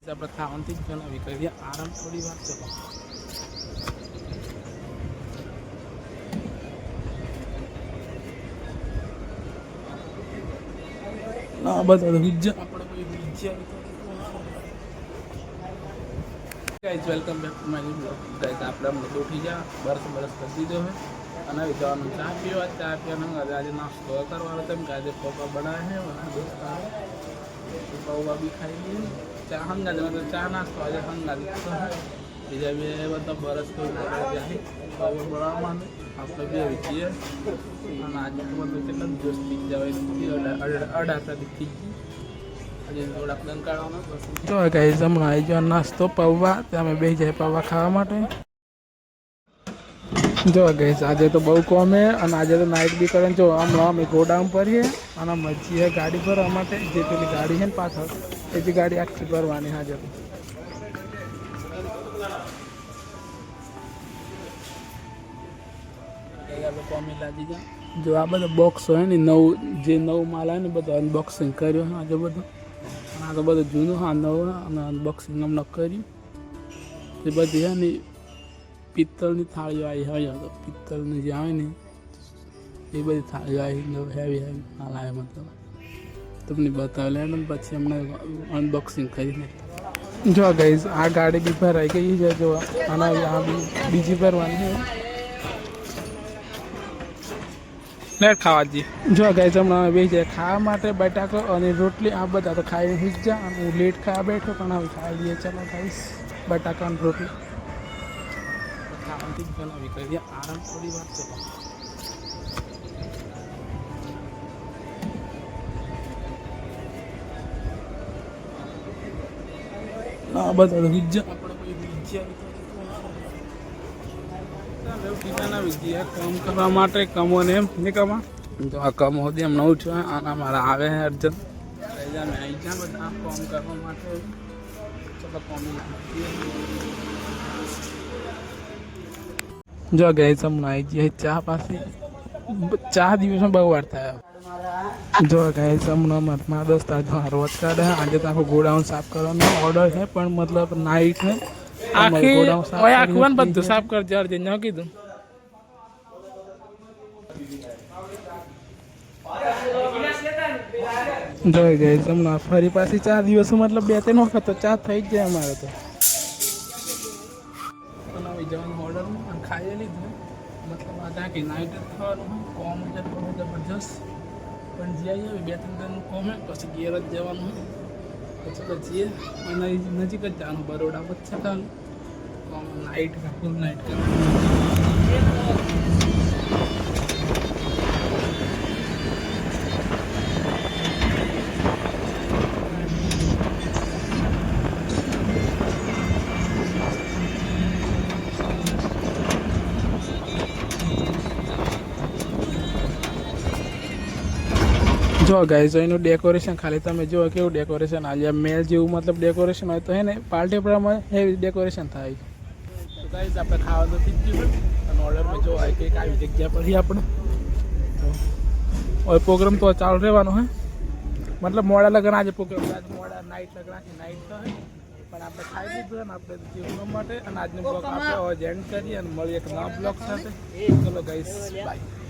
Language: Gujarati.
આપણે ખાવાથી જ બનાવી કરીએ આરામ થોડી વાર ચલો ના બધા વિજ્જા આપણે કોઈ વિજ્જા guys welcome back to my blog guys આપણે હમણાં ઉઠી ગયા બરસ કરી દીધો હોય અને જવાનું ચા પીવાનું આજે નાસ્તો કરવાનો તેમ કે આજે પૌવા બનાવે છે અને દોસ્તાર પૌવા બી ખાઈ લઈએ ચા હંગાજ મતલબ ચા નાસ્તો આજે હંગાજ બીજા બે બધા બરસ જાય પૌવા બનાવવા આપણે બે વીચીએ અને આજે તો બધું કેટલા દિવસ થઈ જાય 18 તારીખ થઈ ગઈ થોડાક દંકાળવાનો જો ગાઈઝ હમણાં આવી ગયો નાસ્તો પૌવા અમે બે જાય પૌવા ખાવા માટે જો ગાઈઝ આજે તો બહુ કોમ હે અને આજે તો નાઇટ બી કરે જો હમણાં અમે ગોડાઉન ભરીએ અને મચીએ ગાડી ભરવા માટે જે પેલી ગાડી છે ને પાછળ એ બી ગાડી આખી ભરવાની હાજર કોમી લાગી જાય જો આ બધા બોક્સ હોય ને જે નવું માલ આવે ને બધું અનબોક્સિંગ કર્યું આજે બધું આ તો બધું જૂનું હા નવું અને અનબોક્સિંગ હમણાં કર્યું એ બધી છે ને પિત્તળની થાળીઓ આવી હોય તો પિત્તળની જે આવે ને એ બધી થાળીઓ આવી હેવી માલ આવે મતલબ તમને બતાવે લે પછી હમણાં અનબોક્સિંગ કરીને જો ગાઈઝ આ ગાડી બી ભરાઈ ગઈ છે જો આના આ બી બીજી ભરવાની છે લેટ ખાવા જઈએ જો ગાઈઝ હમણાં બે જાય ખાવા માટે બટાકો અને રોટલી આ બધા તો ખાઈને હિજા અને હું લેટ ખાવા બેઠો પણ હવે ખાઈ લઈએ ચાલો ગાઈઝ બટાકા અને રોટલી ખાવાથી જ બનાવી કરીએ આરામ થોડી વાર ચલો ના બધા વિજ્જા આપણે કોઈ વિજ્યા કામ કરવા માટે કમોને એમ નહીં કમા તો આ કમો હતી એમ નવું છું આના મારા આવે છે અર્જન્ટ અમે આવી ગયા બધા કામ કરવા માટે ચલો કોમી જો ગાઈઝ હમણાં આવી ગયા ચા પાસે ચા દિવસમાં બહુ વાર થયા જો ગાઈઝ હમણાં મારા દોસ્તાર રોજ કાઢે આજે તો આખું ગોડાઉન સાફ કરવાનો ઓર્ડર છે પણ મતલબ નાઇટ છે આખું બધું સાફ કર જર્જે ન કીધું જોઈ ગાઈઝ હમણાં ફરી પાછી 4 દિવસો મતલબ 2-3 વખત તો ચા થઈ જ જાય અમારે તો બનાવી જવાનું ઓર્ડર ખાઈ લીધું મતલબ આ ત્યાં કે નાઇટ જ થવાનું કોમ છે બહુ જબરજસ્ત પણ જઈ આવી 2-3 દિનનું કોમ હોય પછી ઘેર જ જવાનું હોય પછી જઈએ અને નજીક જ જવાનું બરોડા વચ્ચે કાલ કોમ નાઇટ ફૂલ નાઇટ જો ગાઈઝ એનું ડેકોરેશન ખાલી તમે જુઓ કેવું ડેકોરેશન આજે મેલ જેવું મતલબ ડેકોરેશન હોય તો હે ને પાર્ટી પ્રમાણે હેવી ડેકોરેશન થાય તો ગાઈઝ આપણે ખાવાનું થઈ ગયું અને ઓર્ડરમાં જો આવી કંઈક આવી જગ્યા પર આપણે હવે પ્રોગ્રામ તો ચાલુ રહેવાનો હે મતલબ મોડા લગ્ન આજે પ્રોગ્રામ આજે મોડા નાઇટ લગ્ન આખી નાઇટ તો હે પણ આપણે ખાઈ લીધું અને આપણે જીવવા માટે અને આજનો બ્લોગ આપણે એન્ડ કરીએ અને મળીએ એક નવા બ્લોગ સાથે ચલો ગાઈઝ બાય